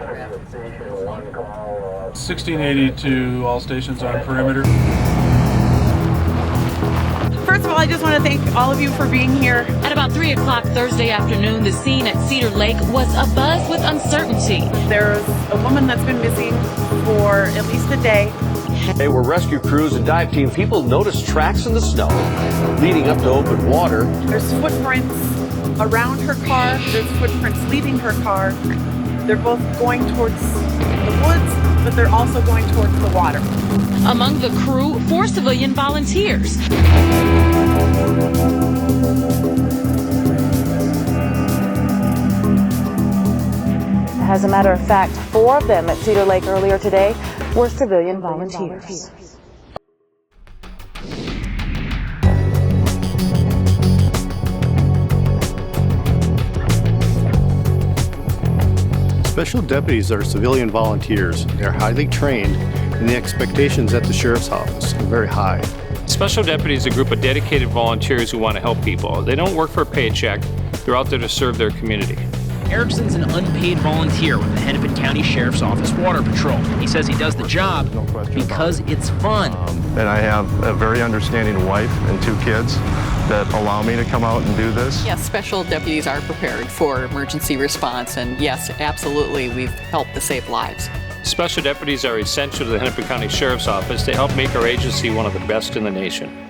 1680 to all stations on perimeter. First of all, I just want to thank all of you for being here. At about 3 o'clock Thursday afternoon, the scene at Cedar Lake was abuzz with uncertainty. There's a woman that's been missing for at least a day. They were rescue crews and dive teams. People noticed tracks in the snow leading up to open water. There's footprints around her car. There's footprints leaving her car. They're both going towards the woods, but they're also going towards the water. Among the crew, 4 civilian volunteers. As a matter of fact, 4 of them at Cedar Lake earlier today were civilian volunteers. Special deputies are civilian volunteers. They're highly trained, and the expectations at the sheriff's office are very high. Special deputies are a group of dedicated volunteers who want to help people. They don't work for a paycheck. They're out there to serve their community. Erickson's an unpaid volunteer with the Hennepin County Sheriff's Office Water Patrol. He says he does the job because it's fun. And I have a very understanding wife and 2 kids that allow me to come out and do this. Yes, special deputies are prepared for emergency response, and yes, absolutely, we've helped to save lives. Special deputies are essential to the Hennepin County Sheriff's Office. They help make our agency one of the best in the nation.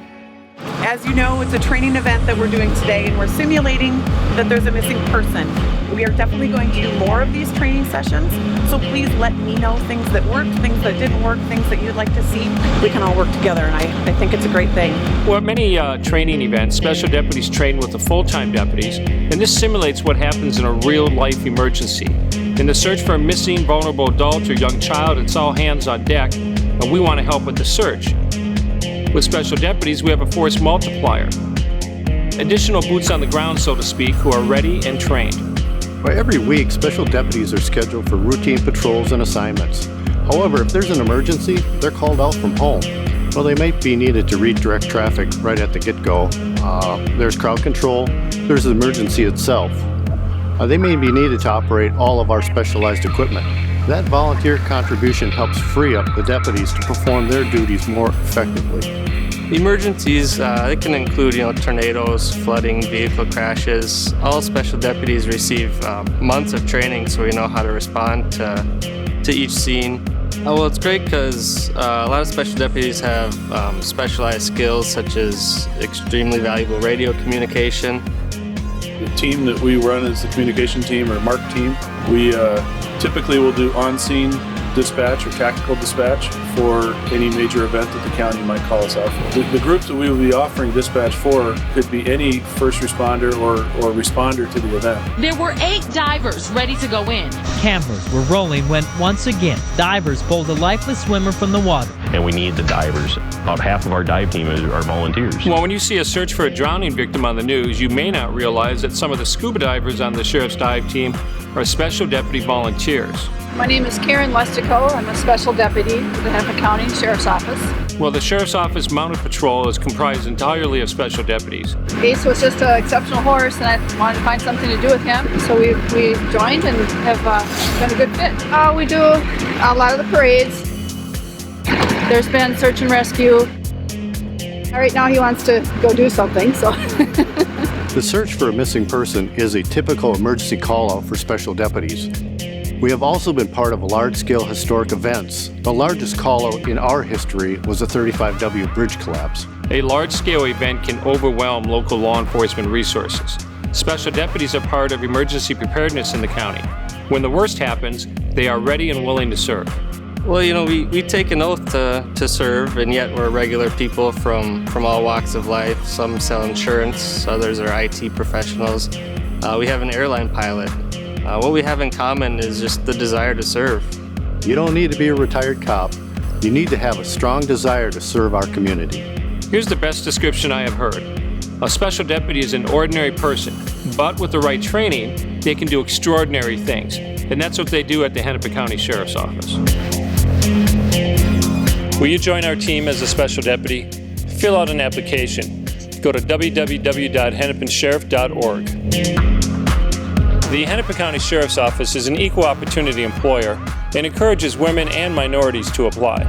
As you know, it's a training event that we're doing today, and we're simulating that there's a missing person. We are definitely going to do more of these training sessions, so please let me know things that worked, things that didn't work, things that you'd like to see. We can all work together, and I think it's a great thing. Well, at many training events, special deputies train with the full-time deputies, and this simulates what happens in a real-life emergency. In the search for a missing, vulnerable adult or young child, it's all hands on deck, and we want to help with the search. With special deputies, we have a force multiplier. Additional boots on the ground, so to speak, who are ready and trained. Well, every week, special deputies are scheduled for routine patrols and assignments. However, if there's an emergency, they're called out from home. Well, they might be needed to redirect traffic right at the get-go. There's crowd control. There's the emergency itself. They may be needed to operate all of our specialized equipment. That volunteer contribution helps free up the deputies to perform their duties more effectively. Emergencies, they can include, tornadoes, flooding, vehicle crashes. All special deputies receive months of training so we know how to respond to each scene. Well, it's great because a lot of special deputies have specialized skills such as extremely valuable radio communication. The team that we run is the communication team or MARC team. We typically will do on-scene dispatch or tactical dispatch for any major event that the county might call us out for. The groups that we will be offering dispatch for could be any first responder or responder to the event. There were 8 divers ready to go in. Cameras were rolling when, once again, divers pulled a lifeless swimmer from the water. And we need the divers. About half of our dive team are volunteers. Well, when you see a search for a drowning victim on the news, you may not realize that some of the scuba divers on the Sheriff's Dive Team are special deputy volunteers. My name is Karen Lestico. I'm a special deputy for the Hennepin County Sheriff's Office. Well, the Sheriff's Office Mounted Patrol is comprised entirely of special deputies. Ace was just an exceptional horse, and I wanted to find something to do with him. So we joined and have been a good fit. We do a lot of the parades. There's been search and rescue. Right now he wants to go do something, so. The search for a missing person is a typical emergency call-out for special deputies. We have also been part of large-scale historic events. The largest call-out in our history was the 35W bridge collapse. A large-scale event can overwhelm local law enforcement resources. Special deputies are part of emergency preparedness in the county. When the worst happens, they are ready and willing to serve. Well, we take an oath to serve, and yet we're regular people from all walks of life. Some sell insurance, others are IT professionals. We have an airline pilot. What we have in common is just the desire to serve. You don't need to be a retired cop. You need to have a strong desire to serve our community. Here's the best description I have heard. A special deputy is an ordinary person, but with the right training, they can do extraordinary things. And that's what they do at the Hennepin County Sheriff's Office. Will you join our team as a special deputy? Fill out an application. Go to www.hennepinsheriff.org. The Hennepin County Sheriff's Office is an equal opportunity employer and encourages women and minorities to apply.